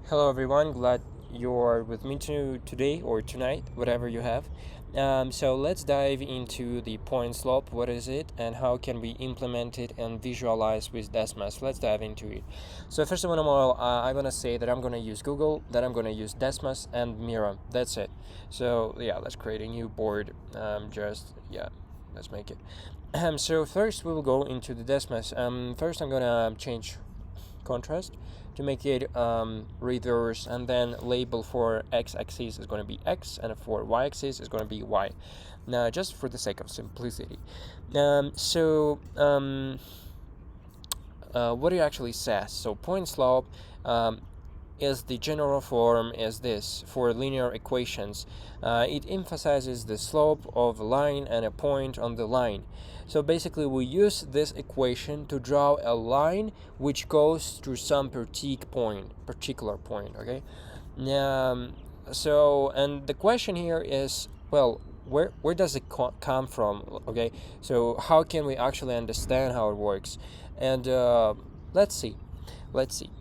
Hello everyone, glad you're with me today or tonight, whatever you have. So let's dive into the point slope. What is it and how can we implement it and visualize with Desmos? Let's dive into it. So first of all, I'm gonna say that I'm gonna use Google, that I'm gonna use Desmos and Mira. That's it. So yeah, let's create a new board. Let's make it. So first we will go into the Desmos. First I'm gonna change contrast to make it reverse, and then label for x-axis is going to be x and for y-axis is going to be y. Now just for the sake of simplicity, what it actually says, so point slope is the general form is this for linear equations. It emphasizes the slope of a line and a point on the line. So basically we use this equation to draw a line which goes through some particular point, okay? And the question here is, well, where does it come from, okay? So how can we actually understand how it works? And let's see.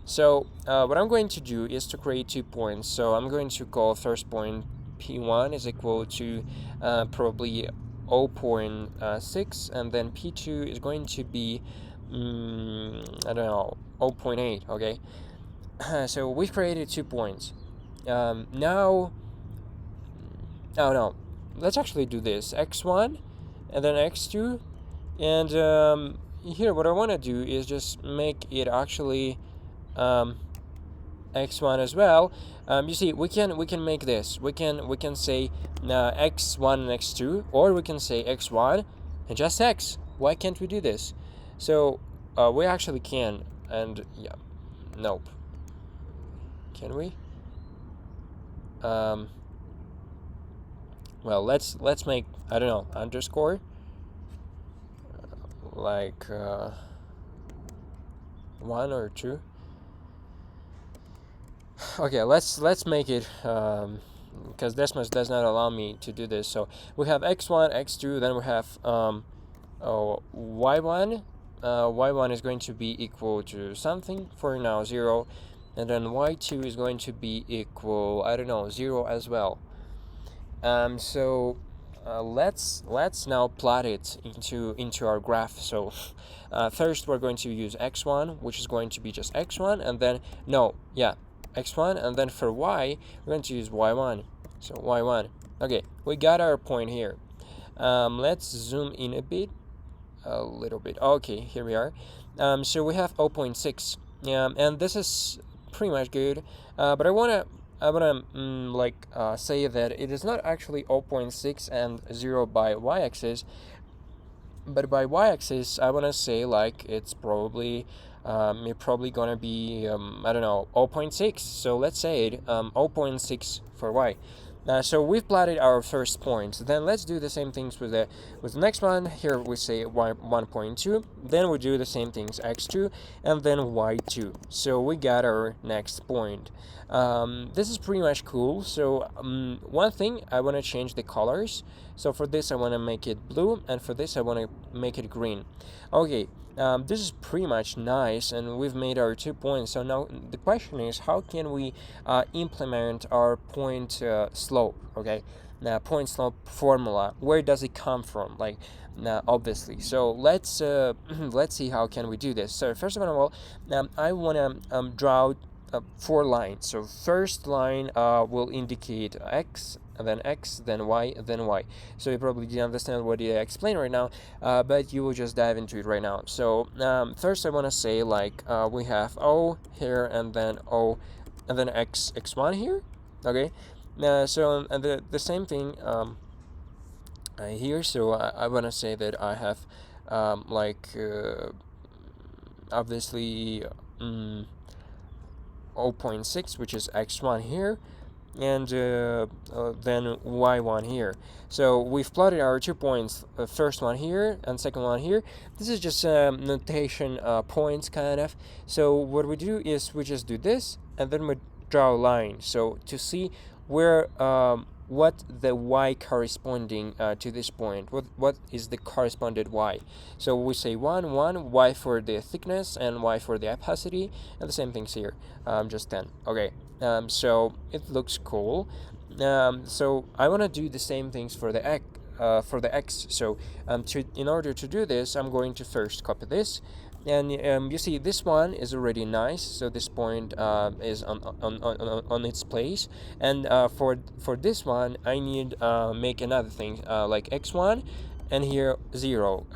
So what I'm going to do is to create 2 points. So I'm going to call first point P1 is equal to probably 0.6, and then P2 is going to be I don't know, 0.8. Okay. So we've created 2 points. Now, oh no, let's actually do this: x1 and then x2, and here what I want to do is just make it actually x1 as well. You see, we can make this. We can say x1 and x2, or we can say x1 and just x. Why can't we do this? So we actually can, and yeah, nope. Can we? Well, let's make, I don't know, underscore like 1 or 2. Okay, let's make it because Desmos does not allow me to do this. So we have x1, x2, then we have y1. Y1 is going to be equal to something, for now 0, and then y2 is going to be equal, I don't know, 0 as well. Let's now plot it into our graph. So first we're going to use x1, which is going to be just x1, and then x1, and then for y we're going to use y1. So y1. Okay, we got our point here. Let's zoom in a little bit. Okay, here we are. So we have 0.6. And this is pretty much good. But I wanna say that it is not actually 0.6 and 0 by y-axis, but by y-axis I wanna say like it's probably gonna be I don't know, 0.6. So let's say it 0.6 for y. So we've plotted our first point. Then let's do the same things with the next one. Here we say y1.2. Then we do the same things x2 and then y2. So we got our next point. This is pretty much cool. So one thing, I want to change the colors. So for this I want to make it blue, and for this I want to make it green. Okay. This is pretty much nice, and we've made our 2 points. So now the question is, how can we implement our point slope? Okay, now point slope formula. Where does it come from? Like, obviously. So let's let's see how can we do this. So first of all, I want to draw 4 lines. So first line will indicate x, and then x, then y, then y. So you probably didn't understand what I explained right now, but you will just dive into it right now. So first I want to say like we have O here, and then O, and then x1 here. Okay, so and the same thing here. So I want to say that I have obviously 0.6, which is x1 here, and then y1 here. So we've plotted our 2 points, first one here and second one here. This is just notation points kind of. So what we do is we just do this, and then we draw a line. So to see where what the y corresponding to this point, what is the corresponded y. So we say 1 1 y for the thickness and y for the opacity, and the same things here, just 10. Okay, so it looks cool. So I want to do the same things for the x. So in order to do this, I'm going to first copy this, and you see this one is already nice, so this point is on its place. And for this one, I need make another thing, like x1 and here 0,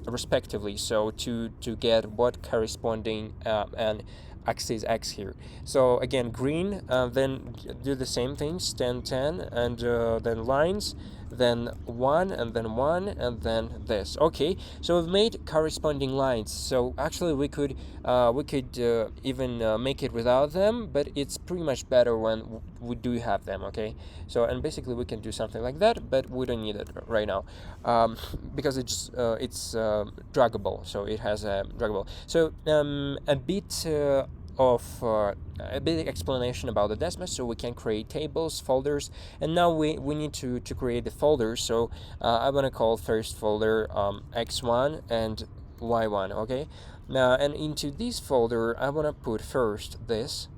respectively, so to get what corresponding and axis x here. So again, green, then do the same things, 10 10, and then lines, then 1 and then 1 and then this. Okay, so we've made corresponding lines. So actually we could even make it without them, but it's pretty much better when we do have them. Okay, so and basically we can do something like that, but we don't need it right now, because it's draggable, so it has a draggable. So a bit of a bit explanation about the Desmos. So we can create tables, folders, and now we need to create the folders. So I want to call first folder x1 and y1. Okay, now and into this folder I want to put first this.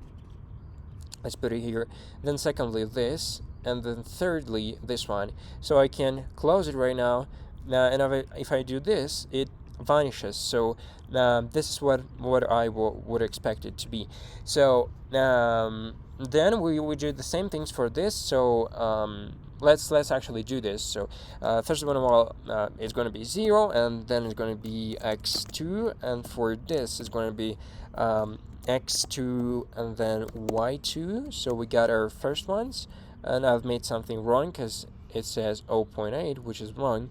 Let's put it here. Then secondly this, and then thirdly this one. So I can close it right now. And if I do this, it vanishes. So this is what I would expect it to be. So then we do the same things for this. So let's actually do this. So first of all, it's going to be 0, and then it's going to be x2, and for this it's going to be x2 and then y2. So we got our first ones, and I've made something wrong because it says 0.8, which is wrong.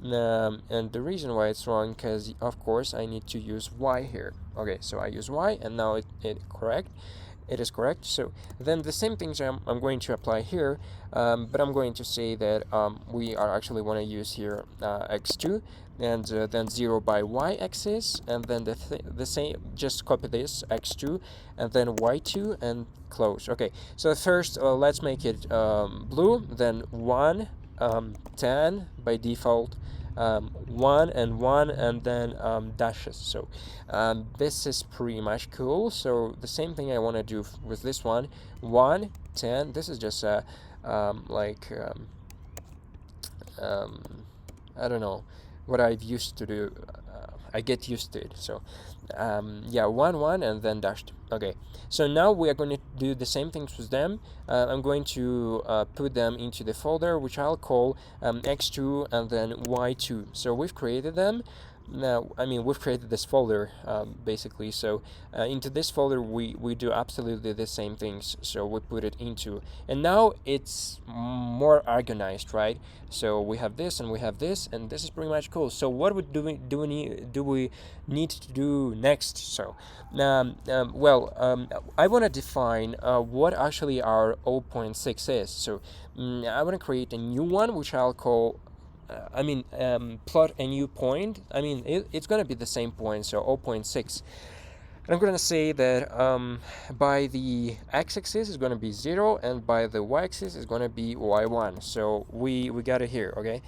And the reason why it's wrong, because of course I need to use y here. Okay, so I use y, and now it is correct. So then the same things I'm going to apply here, but I'm going to say that we are actually want to use here x2, and then 0 by y-axis, and then the same, just copy this x2 and then y2 and close. Okay, so first let's make it blue, then 1 10 by default, 1 and 1, and then dashes. So this is pretty much cool. So the same thing I want to do with this one, 1 10. This is just a I don't know what I've used to do. I get used to it. So yeah, 1 1 and then dashed. Okay, so now we are going to do the same things with them. I'm going to put them into the folder, which I'll call x2 and then y2. So we've created them. Now, I mean, we've created this folder basically. So into this folder we do absolutely the same things. So we put it into, and now it's more organized, right? So we have this and we have this, and this is pretty much cool. So what do we need to do next? So I want to define what actually our 0.6 is. So I want to create a new one, which I'll call plot a new point. I mean, it's going to be the same point, so 0.6. And I'm going to say that by the x-axis is going to be 0, and by the y-axis is going to be y1. So we got it here, okay?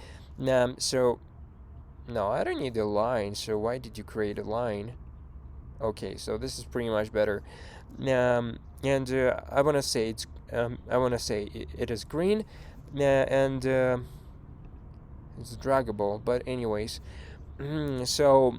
So, no, I don't need a line, so why did you create a line? Okay, so this is pretty much better. And I want to say it is green, and it's draggable, but anyways, so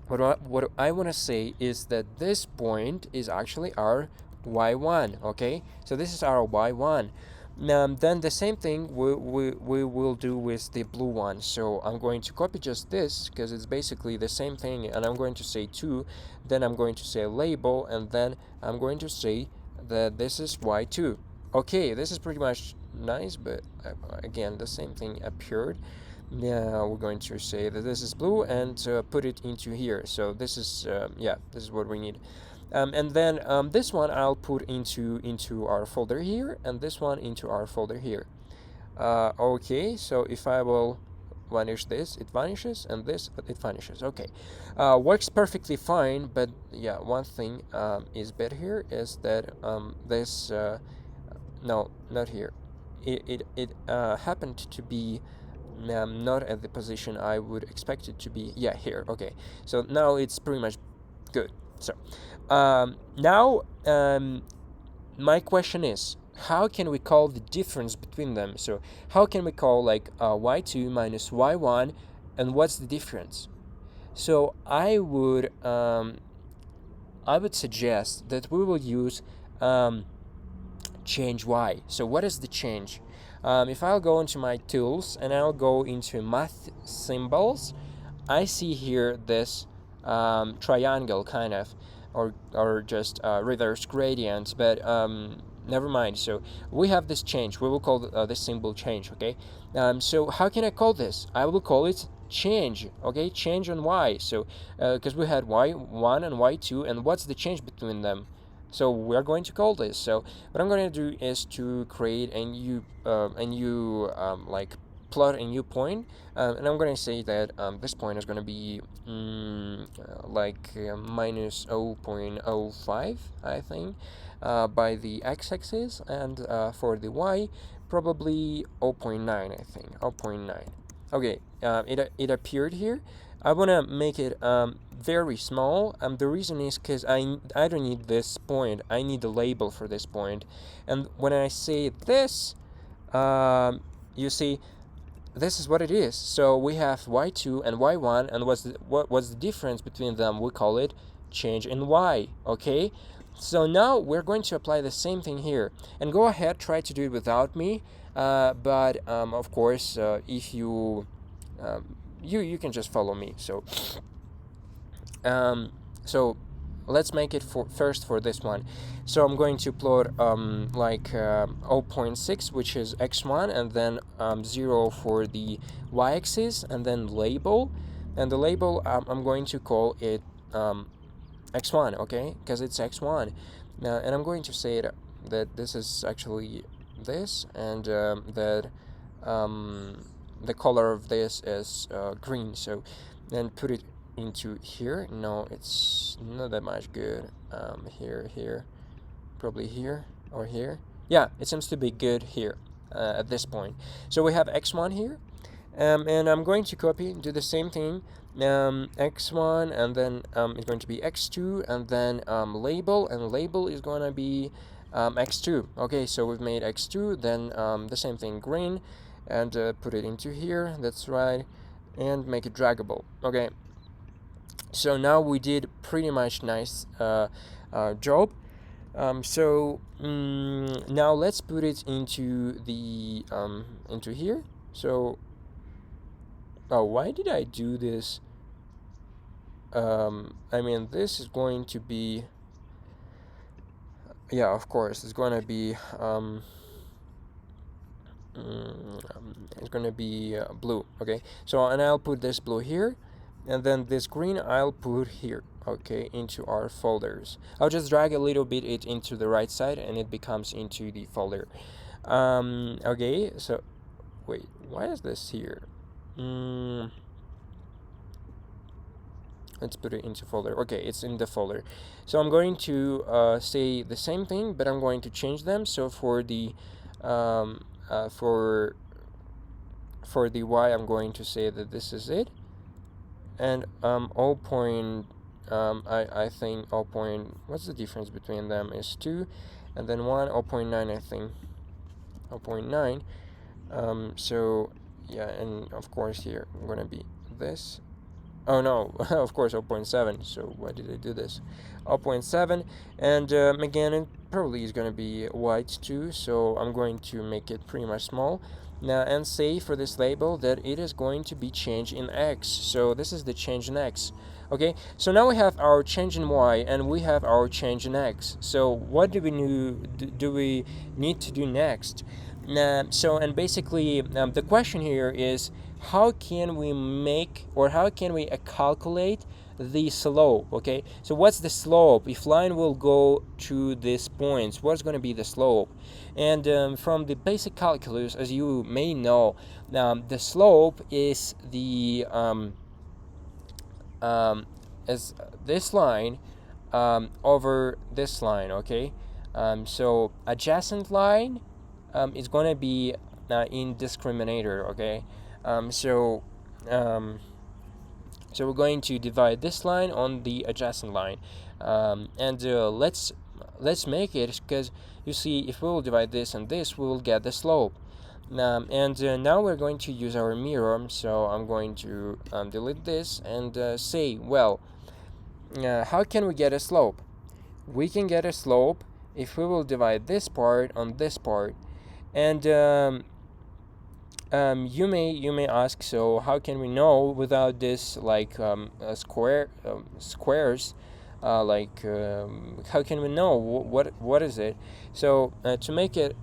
what I want to say is that this point is actually our y1. Okay, so this is our y1. Then the same thing we will do with the blue one. So I'm going to copy just this because it's basically the same thing, and I'm going to say 2, then I'm going to say label, and then I'm going to say that this is y2. Okay, this is pretty much nice, but again the same thing appeared. Now we're going to say that this is blue and put it into here. So this is this is what we need. And then this one I'll put into our folder here, and this one into our folder here. Okay, so if I will vanish this, it vanishes, and this, it vanishes. Okay, works perfectly fine. But yeah, one thing is bad here is that this no, not here. it happened to be not at the position I would expect it to be. Yeah, here. Okay, so now it's pretty much good. So now my question is, how can we call the difference between them? So how can we call like y2 minus y1, and what's the difference? So I would suggest that we will use change y. So what is the change? If I'll go into my tools and I'll go into math symbols, I see here this triangle kind of, or just reverse gradient, but never mind. So we have this change. We will call this symbol change. Okay. So how can I call this? I will call it change. Okay, change on y. So because we had y1 and y2, and what's the change between them? So we're going to call this. So what I'm going to do is to create a new like plot a new point, and I'm going to say that this point is going to be like minus 0.05, I think, by the x-axis, and for the y, probably 0.9, I think, 0.9. Okay, it appeared here. I want to make it very small. The reason is because I don't need this point. I need a label for this point. And when I say this, you see, this is what it is. So we have y2 and y1, and what was the difference between them? We call it change in y. Okay. So now we're going to apply the same thing here, and go ahead, try to do it without me. But of course, if you you can just follow me. So so let's make it first for this one. So I'm going to plot like 0.6, which is x1, and then 0 for the y-axis, and then label. And the label, I'm going to call it x1, okay, because it's x1. And I'm going to say that this is actually this, and that the color of this is green. So then put it into here. No, it's not that much good. Here, probably here or here. Yeah, it seems to be good here at this point. So we have x1 here, and I'm going to copy, do the same thing, x1, and then it's going to be x2, and then label, and label is going to be x2. Okay, so we've made x2, then the same thing, green, and put it into here. That's right, and make it draggable. Okay. So now we did pretty much nice job. So now let's put it into the into here. So why did I do this? I mean, this is going to be, yeah, of course it's going to be it's going to be blue. Okay, so and I'll put this blue here, and then this green I'll put here, okay, into our folders. I'll just drag a little bit it into the right side, and it becomes into the folder. Okay, so wait, why is this here? Let's put it into folder. Okay, it's in the folder. So I'm going to say the same thing, but I'm going to change them. So for the for the y, I'm going to say that this is it, and I think 0. What's the difference between them is 2, and then 1, 0.9, I think, 0.9. So yeah, and of course here I'm gonna be this. Oh no, of course 0.7. So why did I do this? 0.7, and again, it probably is gonna be white too. So I'm going to make it pretty much small. Now, and say for this label that it is going to be change in x. So this is the change in x. Okay, so now we have our change in y, and we have our change in x. So what do we need to do next? So, and basically the question here is, how can we make, or how can we calculate the slope? Okay, so what's the slope if line will go to these points? What's going to be the slope? And from the basic calculus, as you may know, the slope is the is this line over this line. Okay, so adjacent line it's going to be in discriminator, okay? So we're going to divide this line on the adjacent line, and let's make it, because you see, if we will divide this and this, we will get the slope. And now we're going to use our mirror, so I'm going to delete this and say, well, how can we get a slope? We can get a slope if we will divide this part on this part. And you may ask, so how can we know without this, like squares? How can we know what is it? So to make it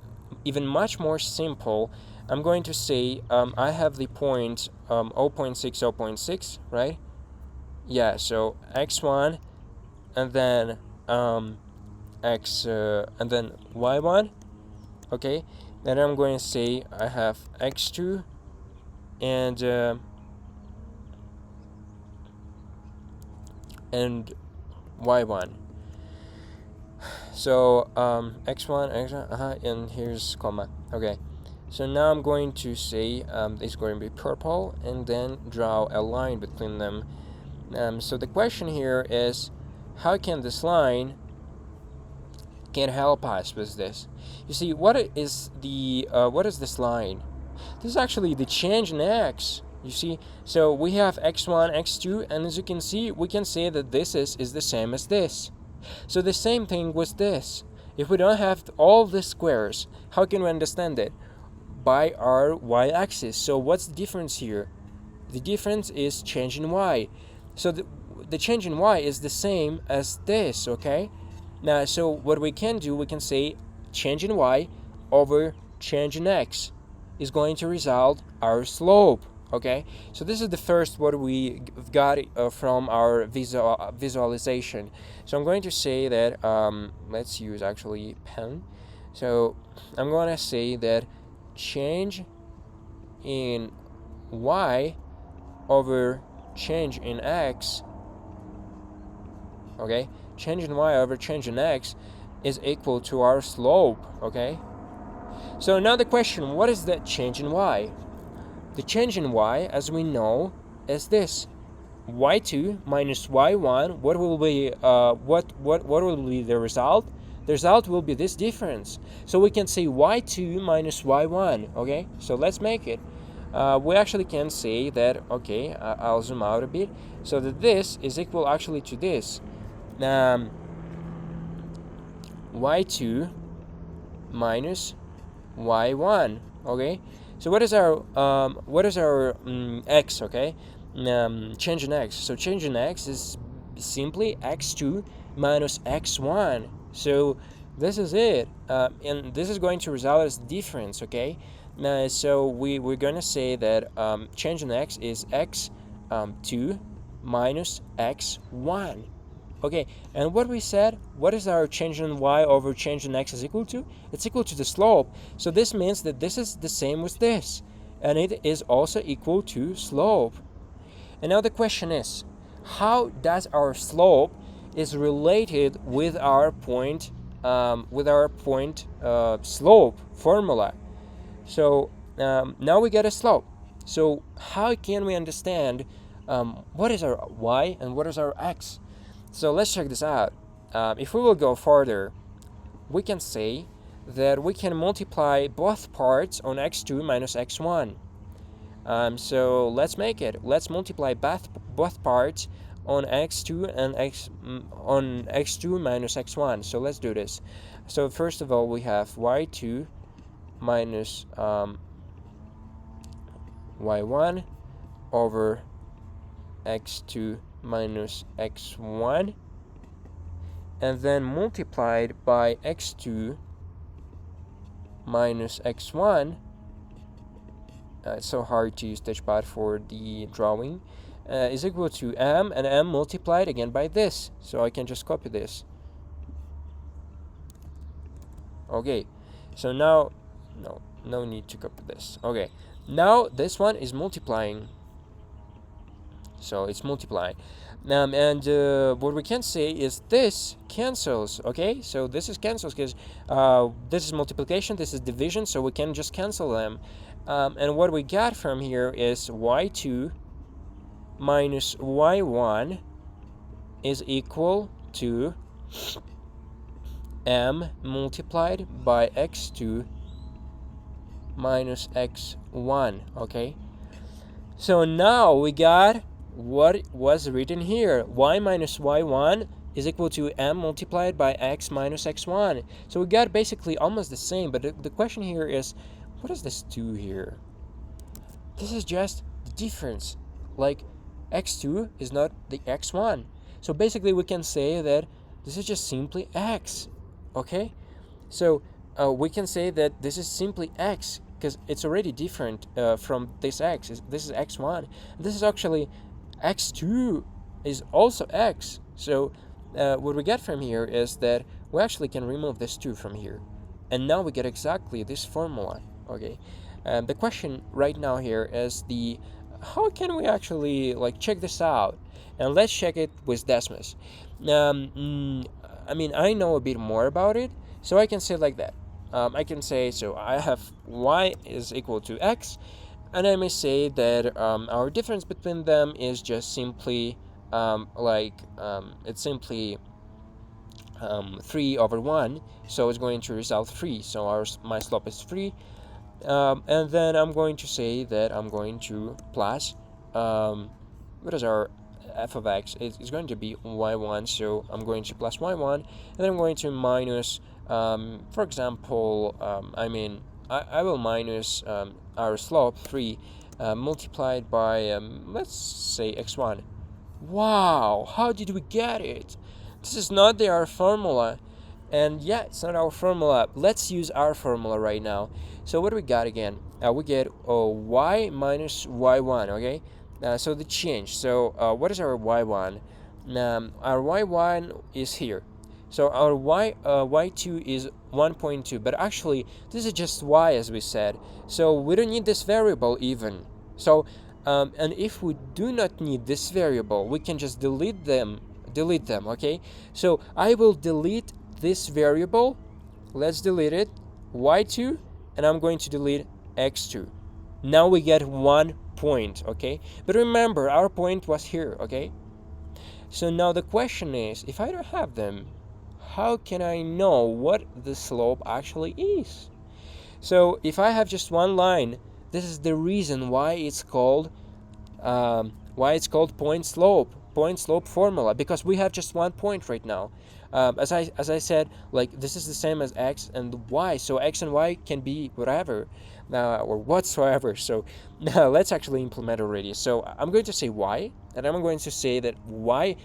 even much more simple, I'm going to say I have the point 0.6, 0.6, right? Yeah, so x1, and then x and then y1. Okay, then I'm going to say I have x2 and y1. So x1, and here's comma. Okay, so now I'm going to say it's going to be purple, and then draw a line between them. So the question here is, how can this line can help us with this? You see, what is this line? This is actually the change in x. You see, so we have x1, x2, and as you can see, we can say that this is the same as this. So the same thing with this. If we don't have all the squares, how can we understand it? By our y-axis. So what's the difference here? The difference is change in y. So the change in y is the same as this, okay? Now, so what we can do, we can say change in y over change in x is going to result our slope, okay? So this is the first what we got from our visualization. So I'm going to say that, let's use actually pen. So I'm going to say that change in y over change in x, okay? Change in y over change in x is equal to our slope, okay? So now the question, what is that change in y? The change in y, as we know, is this: y2 minus y1. What will be what will be the result? The result will be this difference. So we can say y2 minus y1. Okay, so let's make it. We actually can say that. Okay, I'll zoom out a bit, so that this is equal actually to this. Y2 minus y1. Okay, so what is our x? Okay, change in x. So change in x is simply x2 minus x1. So this is it, and this is going to result as difference. Okay, so we're gonna say that change in x is x2 minus x1. Okay, and what we said, what is our change in y over change in x is equal to? It's equal to the slope. So this means that this is the same with this, and it is also equal to slope. And now the question is, how does our slope is related with our point slope formula? So now we get a slope. So how can we understand what is our y and what is our x? So let's check this out. If we will go further, we can say that we can multiply both parts on x2 minus x1. So let's make it. Let's multiply both parts on x2 and on x2 minus x1. So let's do this. So first of all, we have y2 minus y1 over x2 minus x1, and then multiplied by x2 minus x1. It's so hard to use touchpad for the drawing, is equal to m, and m multiplied again by this. So I can just copy this. Okay, so now no need to copy this. Okay, now this one is multiplying. so it's multiplying. And what we can say is this cancels, okay? So this is cancels because this is multiplication, this is division, so we can just cancel them. And what we got from here is y2 minus y1 is equal to m multiplied by x2 minus x1, okay? So now we got what was written here. Y minus y1 is equal to m multiplied by x minus x1. So we got basically almost the same, but the question here is, what does this do here? This is just the difference. Like, x2 is not the x1. So basically we can say that this is just simply x, okay? So we can say that this is simply x because it's already different from this x. This is x1. This is actually x2 is also x. So what we get from here is that we actually can remove this 2 from here. And now we get exactly this formula, okay? The question right now here is how can we actually like check this out? And let's check it with Desmos. I mean, I know a bit more about it, so I can say like that. I can say, so I have y is equal to x, and I may say that our difference between them is just simply it's simply 3 over 1, so it's going to result 3, so my slope is 3. And then I'm going to say that I'm going to plus what is our f of x? It's going to be y1, so I'm going to plus y1, and then I'm going to minus for example, I will minus our slope 3 multiplied by let's say x1. Wow, how did we get it? This is not our formula, and yeah, it's not our formula. Let's use our formula right now. So what do we got again? We get y minus y1, okay? So the change. So what is our y1? Our y1 is here. So our y2 is 1.2, but actually this is just y, as we said. So we don't need this variable even. So and if we do not need this variable, we can just delete them, okay? So I will delete this variable. Let's delete it, y2, and I'm going to delete x2. Now we get 1 point, okay? But remember, our point was here, okay? So now the question is, if I don't have them, how can I know what the slope actually is? So if I have just one line, this is the reason why it's called point slope formula, because we have just 1 point right now. As I said, like, this is the same as x and y, so x and y can be whatever or whatsoever. So now let's actually implement already. So I'm going to say y, and I'm going to say that y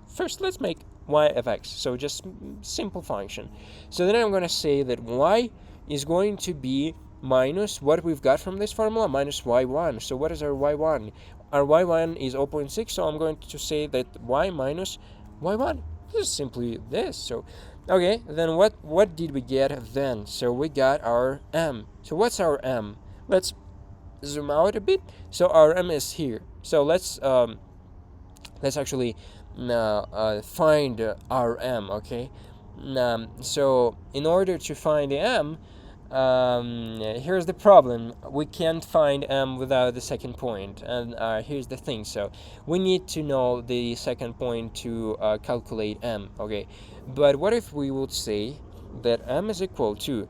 first let's make y of x, so just simple function. So then I'm going to say that y is going to be minus what we've got from this formula, minus y1. So what is our y1? Our y1 is 0.6, so I'm going to say that y minus y1. This is simply this. So okay, then what did we get then? So we got our m. So what's our m? Let's zoom out a bit. So our m is here. So let's actually find our m, okay? So in order to find the m, here's the problem. We can't find m without the second point, and here's the thing. So we need to know the second point to calculate m, okay? But what if we would say that m is equal to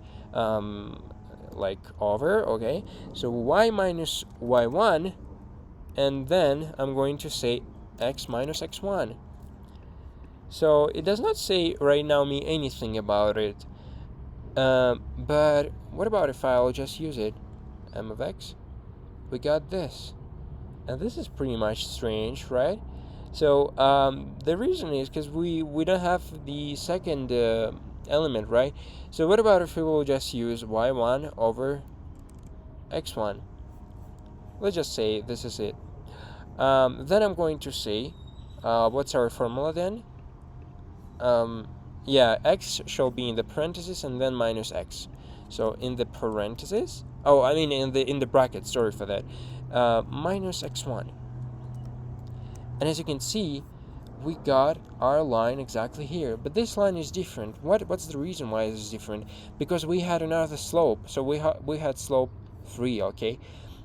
like over, okay? So y minus y1, and then I'm going to say x minus x1. So it does not say right now me anything about it. But what about if I'll just use it? M of x, we got this, and this is pretty much strange, right? So the reason is because we don't have the second element, right? So what about if we will just use y1 over x1? Let's just say this is it. Then I'm going to say what's our formula then? Yeah, x shall be in the parentheses and then minus x. So in the parentheses, in the bracket, sorry for that, minus x1. And as you can see, we got our line exactly here, but this line is different. What's the reason why it is different? Because we had another slope, so we had slope 3, okay?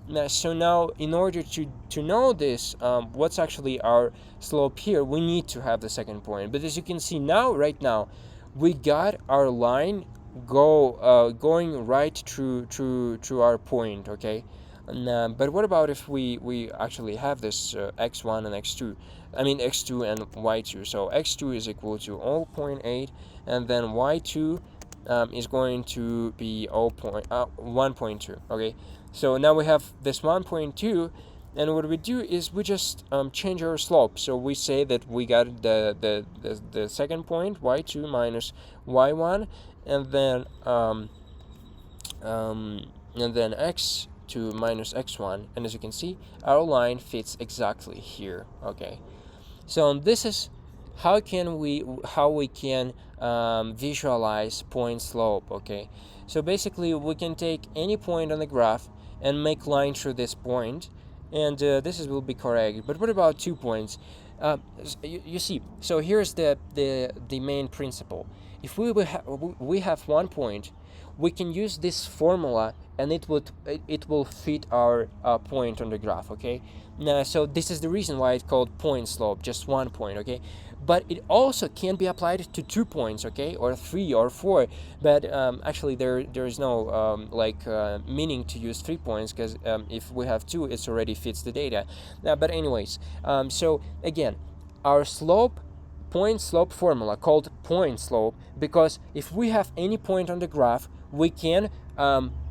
Now, so now in order to know this, what's actually our slope here, we need to have the second point. But as you can see now, right now, we got our line going right through our point, okay? And, but what about if we actually have this x1 and x2? I mean x2 and y2. So x2 is equal to 0.8, and then y2 is going to be 1.2. Okay, so now we have this 1.2, and what we do is we just change our slope. So we say that we got the second point, y2 minus y1, and then x2 minus x1, and as you can see, our line fits exactly here. Okay, so this is how we can visualize point slope. Okay, so basically we can take any point on the graph and make line through this point, and will be correct. But what about 2 points? You see, so here's the main principle. If we have 1 point, we can use this formula, and it will fit our point on the graph. Okay, now so this is the reason why it's called point slope, just 1 point. Okay, but it also can be applied to 2 points, okay, or 3 or 4. But actually there is no meaning to use 3 points, because if we have 2, it already fits the data. But anyways, so again, our point slope formula called point slope, because if we have any point on the graph, we can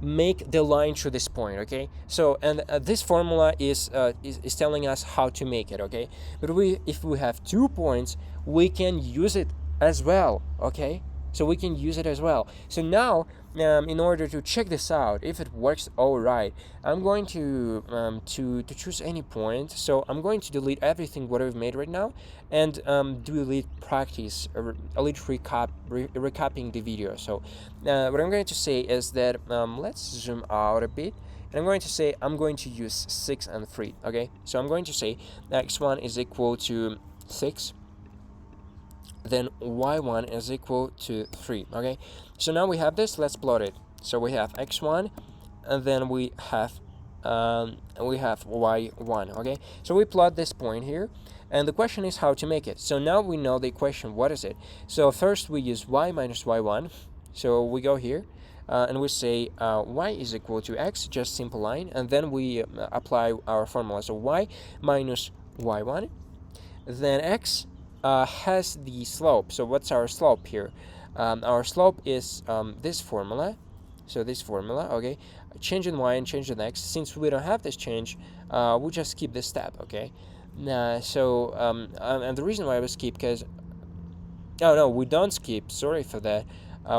make the line through this point. Okay, so and this formula is telling us how to make it. Okay, but if we have 2 points, we can use it as well. Okay, so we can use it as well. So now in order to check this out, if it works all right, I'm going to choose any point. So I'm going to delete everything what I've made right now, and do a little practice, a little recapping the video. So what I'm going to say is that let's zoom out a bit, and I'm going to say I'm going to use 6 and 3. Okay, so I'm going to say x1 is equal to 6, then y1 is equal to 3. Okay, so now we have this. Let's plot it. So we have x1, and then we have y1. Okay, so we plot this point here, and the question is how to make it. So now we know the equation. What is it? So first we use y minus y1. So we go here, and we say y is equal to x, just simple line, and then we apply our formula. So y minus y1, then x has the slope. So what's our slope here? Our slope is this formula. So this formula, okay, change in y and change in x. Since we don't have this change, we just skip this step. Okay, and the reason why we skip, because no, we don't skip. Sorry for that.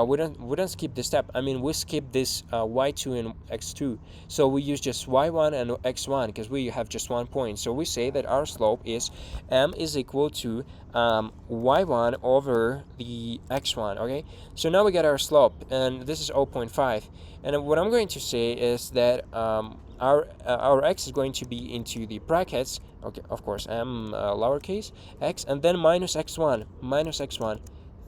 We don't skip this step. I mean, we skip this y2 and x2. So we use just y1 and x1, because we have just 1 point. So we say that our slope is m is equal to y1 over the x1. Okay, so now we get our slope, and this is 0.5. And what I'm going to say is that our x is going to be into the brackets. Okay, of course, m lowercase x, and then minus x1.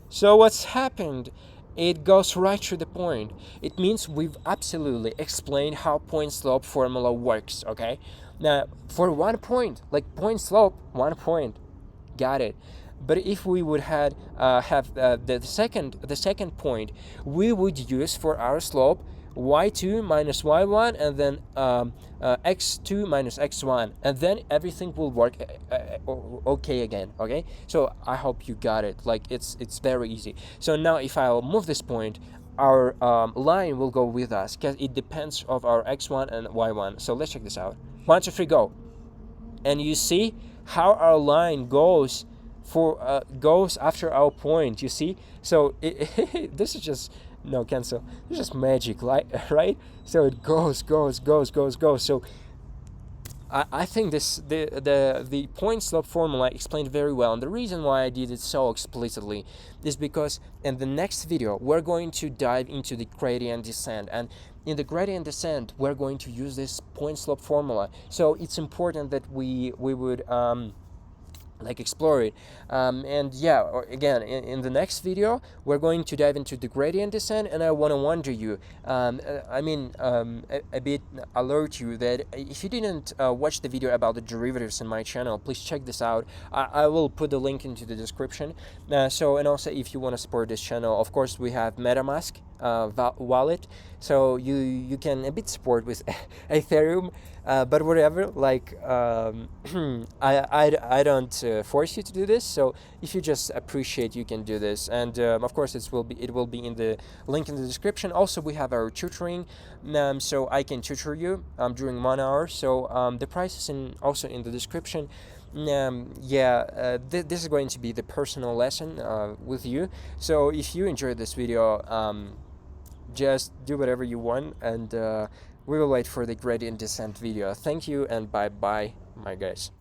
So what's happened? It goes right through the point. It means we've absolutely explained how point slope formula works. Okay, now for 1 point, like point slope, 1 point, got it. But if we would have the second point, we would use for our slope y2 minus y1, and then x2 minus x1, and then everything will work okay again. Okay, so I hope you got it. Like it's very easy. So now if I'll move this point, our line will go with us, because it depends of our x1 and y1. So let's check this out. 1, 2, 3, go. And you see how our line goes after our point. You see, so this is just no cancel. It's just magic, right? So it goes. So I think the point slope formula explained very well, and the reason why I did it so explicitly is because in the next video we're going to dive into the gradient descent, and in the gradient descent we're going to use this point slope formula. So it's important that we would like explore it. And yeah, again, in the next video we're going to dive into the gradient descent, and I want to wonder you, a bit alert you that if you didn't watch the video about the derivatives in my channel, please check this out. I will put the link into the description. And also, if you want to support this channel, of course we have MetaMask wallet, so you can a bit support with Ethereum, but whatever, like I don't force you to do this. So if you just appreciate, you can do this, and of course it will be in the link in the description. Also, we have our tutoring, so I can tutor you during 1 hour. So the price is also in the description. This is going to be the personal lesson with you. So if you enjoyed this video, just do whatever you want, and we will wait for the gradient descent video. Thank you, and bye bye, my guys.